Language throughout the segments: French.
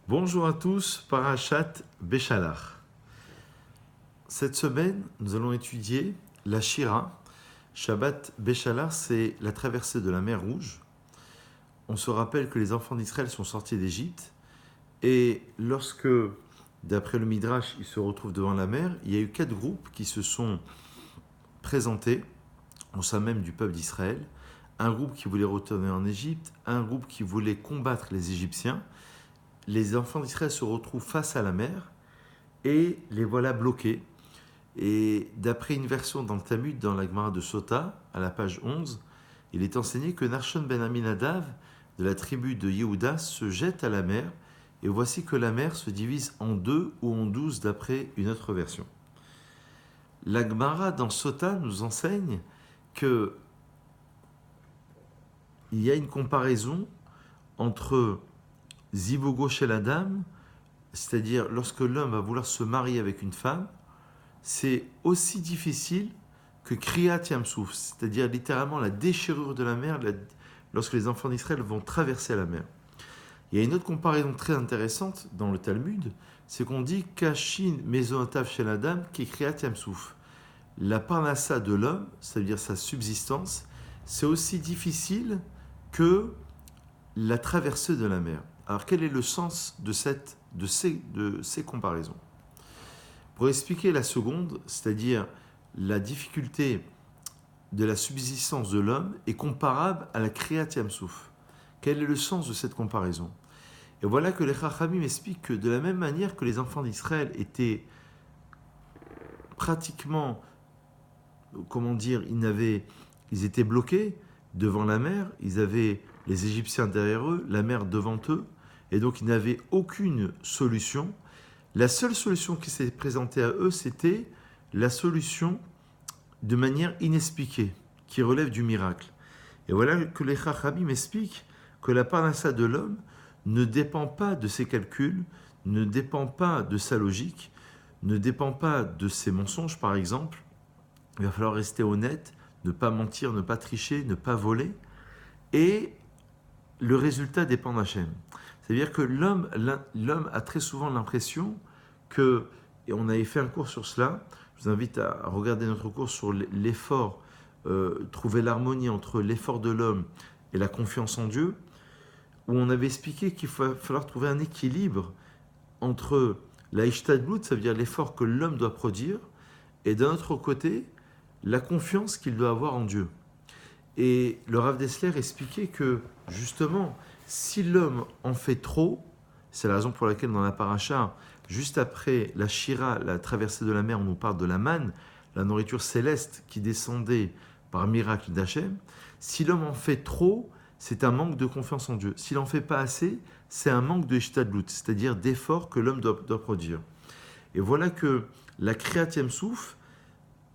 Bonjour à tous, Parashat Béchalach. Cette semaine, nous allons étudier la Shira. Shabbat Béchalach, c'est la traversée de la mer Rouge. On se rappelle que les enfants d'Israël sont sortis d'Égypte et lorsque, d'après le Midrash, ils se retrouvent devant la mer, il y a eu 4 groupes qui se sont présentés au sein même du peuple d'Israël. Un groupe qui voulait retourner en Égypte, un groupe qui voulait combattre les Égyptiens. Les enfants d'Israël se retrouvent face à la mer et les voilà bloqués. Et d'après une version dans le Talmud, dans la Gemara de Sota, à la page 11, il est enseigné que Nachshon ben Aminadav, de la tribu de Yehuda, se jette à la mer, et voici que la mer se divise en 2 ou en 12 d'après une autre version. La Gemara dans Sota nous enseigne que il y a une comparaison entre Zivogo chez la dame, c'est-à-dire lorsque l'homme va vouloir se marier avec une femme, c'est aussi difficile que Kriyat Yamsouf, c'est-à-dire littéralement la déchirure de la mer lorsque les enfants d'Israël vont traverser la mer. Il y a une autre comparaison très intéressante dans le Talmud, c'est qu'on dit Kashin Mezonotav chez la dame qui est Kriyat Yamsouf. La parnassa de l'homme, c'est-à-dire sa subsistance, c'est aussi difficile que la traversée de la mer. Alors quel est le sens de ces comparaisons ? Pour expliquer la seconde, c'est-à-dire la difficulté de la subsistance de l'homme est comparable à la Kriyat Yamsouf. Quel est le sens de cette comparaison ? Et voilà que les Chachamim expliquent que de la même manière que les enfants d'Israël étaient pratiquement, ils étaient bloqués devant la mer, ils avaient les Égyptiens derrière eux, la mer devant eux, et donc ils n'avaient aucune solution. La seule solution qui s'est présentée à eux, c'était la solution de manière inexpliquée, qui relève du miracle. Et voilà que les Chachamim expliquent que la parnassa de l'homme ne dépend pas de ses calculs, ne dépend pas de sa logique, ne dépend pas de ses mensonges, par exemple. Il va falloir rester honnête, ne pas mentir, ne pas tricher, ne pas voler. Et le résultat dépend d'Hachem. C'est-à-dire que l'homme a très souvent l'impression que, et on avait fait un cours sur cela, je vous invite à regarder notre cours sur l'effort, trouver l'harmonie entre l'effort de l'homme et la confiance en Dieu, où on avait expliqué qu'il va falloir trouver un équilibre entre la ishtadlut, ça veut dire l'effort que l'homme doit produire, et d'un autre côté, la confiance qu'il doit avoir en Dieu. Et le Rav Dessler expliquait que, justement, si l'homme en fait trop, c'est la raison pour laquelle dans la paracha, juste après la Shira, la traversée de la mer, on nous parle de la manne, la nourriture céleste qui descendait par miracle d'Hachem. Si l'homme en fait trop, c'est un manque de confiance en Dieu. S'il n'en fait pas assez, c'est un manque de ishtadlut, c'est-à-dire d'effort que l'homme doit produire. Et voilà que la Kriyat Yamsouf,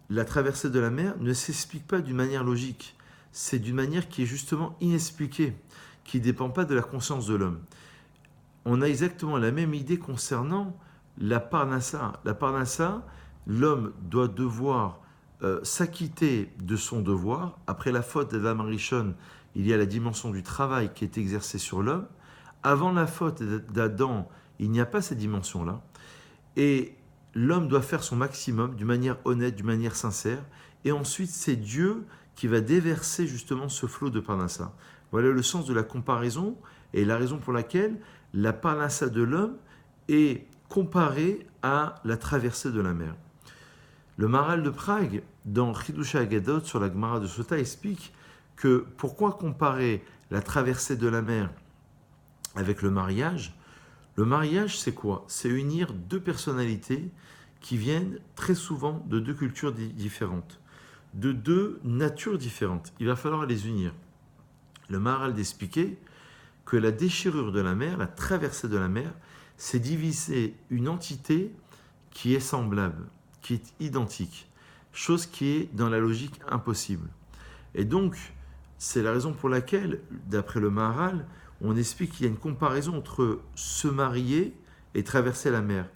la traversée de la mer, ne s'explique pas d'une manière logique. C'est d'une manière qui est justement inexpliquée, qui ne dépend pas de la conscience de l'homme. On a exactement la même idée concernant la parnassa. La parnassa, l'homme doit devoir s'acquitter de son devoir. Après la faute d'Adam Arishon, il y a la dimension du travail qui est exercée sur l'homme. Avant la faute d'Adam, il n'y a pas cette dimension-là. Et l'homme doit faire son maximum d'une manière honnête, d'une manière sincère. Et ensuite, c'est Dieu qui va déverser justement ce flot de parnassa. Voilà le sens de la comparaison et la raison pour laquelle la parnassa de l'homme est comparée à la traversée de la mer. Le Maharal de Prague, dans Chidush Agadot sur la Gemara de Sota, explique que pourquoi comparer la traversée de la mer avec le mariage ? Le mariage, c'est quoi ? C'est unir deux personnalités qui viennent très souvent de deux cultures différentes, de deux natures différentes. Il va falloir les unir. Le Maharal d'expliquer que la déchirure de la mer, la traversée de la mer, c'est diviser une entité qui est semblable, qui est identique, chose qui est dans la logique impossible. Et donc, c'est la raison pour laquelle, d'après le Maharal, on explique qu'il y a une comparaison entre se marier et traverser la mer.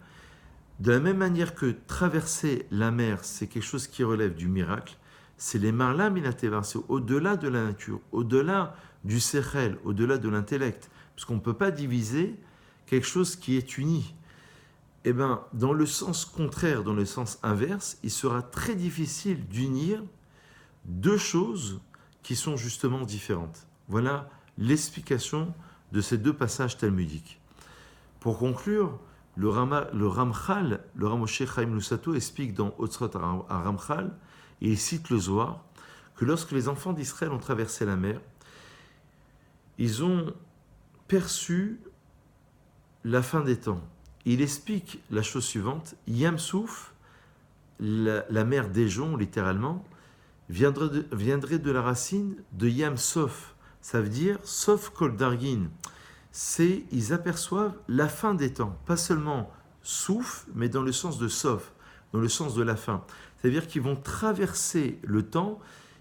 De la même manière que traverser la mer, c'est quelque chose qui relève du miracle, c'est les marla minateva, c'est au-delà de la nature, au-delà du sechel, au-delà de l'intellect, parce qu'on ne peut pas diviser quelque chose qui est uni. Eh bien, dans le sens contraire, dans le sens inverse, il sera très difficile d'unir deux choses qui sont justement différentes. Voilà l'explication de ces deux passages talmudiques. Pour conclure, le Ramchal, le Ramoshe Chaim Lusato explique dans Otzrot à Ramchal, et il cite le Zohar, que lorsque les enfants d'Israël ont traversé la mer, ils ont perçu la fin des temps. Il explique la chose suivante, Yam Souf, la mer d'Éjon, littéralement, viendrait de la racine de Yam Sof. Ça veut dire Sof Kol Dargin. Ils aperçoivent la fin des temps, pas seulement Souf, mais dans le sens de Sof, dans le sens de la fin. C'est-à-dire qu'ils vont traverser le temps,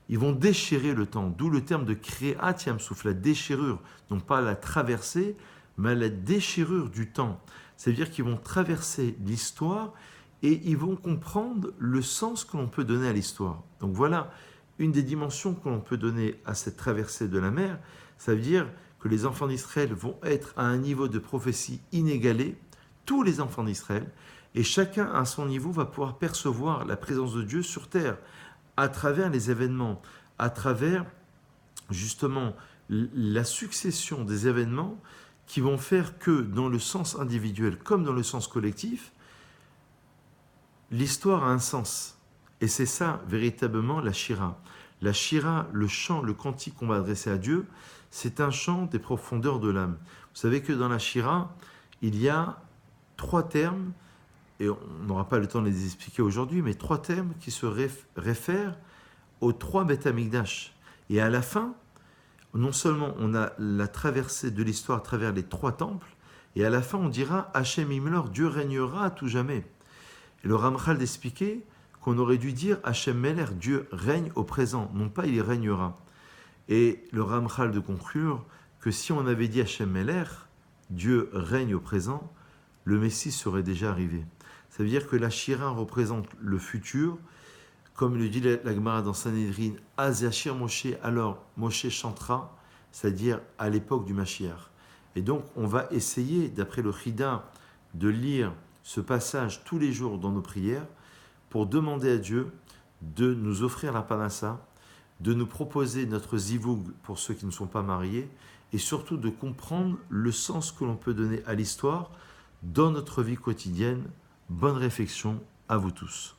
ils vont déchirer le temps, d'où le terme de Créat Yam Souf, la déchirure, non pas la traversée, mais la déchirure du temps. C'est-à-dire qu'ils vont traverser l'histoire et ils vont comprendre le sens que l'on peut donner à l'histoire. Donc voilà une des dimensions que l'on peut donner à cette traversée de la mer. Ça veut dire que les enfants d'Israël vont être à un niveau de prophétie inégalé, tous les enfants d'Israël, et chacun à son niveau va pouvoir percevoir la présence de Dieu sur terre à travers les événements, à travers justement la succession des événements qui vont faire que dans le sens individuel comme dans le sens collectif, l'histoire a un sens. Et c'est ça, véritablement, la Shira. La Shira, le chant, le cantique qu'on va adresser à Dieu, c'est un chant des profondeurs de l'âme. Vous savez que dans la Shira, il y a 3 termes, et on n'aura pas le temps de les expliquer aujourd'hui, mais 3 termes qui se réfèrent aux 3 Beth Amikdash. Et à la fin, non seulement on a la traversée de l'histoire à travers les 3 temples, et à la fin on dira Hachem Imlor, Dieu régnera à tout jamais. Et le Ramchal d'expliquer qu'on aurait dû dire Hachem Meler, Dieu règne au présent, non pas il régnera. Et le Ramchal de conclure que si on avait dit Hachem Meler, Dieu règne au présent, le Messie serait déjà arrivé. Ça veut dire que la Shira représente le futur, comme le dit la Gemara dans Sanhedrin, Az Yashir Moshe, alors Moshe chantera, c'est-à-dire à l'époque du Mashiach. Et donc on va essayer, d'après le Chida, de lire ce passage tous les jours dans nos prières pour demander à Dieu de nous offrir la panassa, de nous proposer notre zivoug pour ceux qui ne sont pas mariés et surtout de comprendre le sens que l'on peut donner à l'histoire dans notre vie quotidienne. Bonne réflexion à vous tous.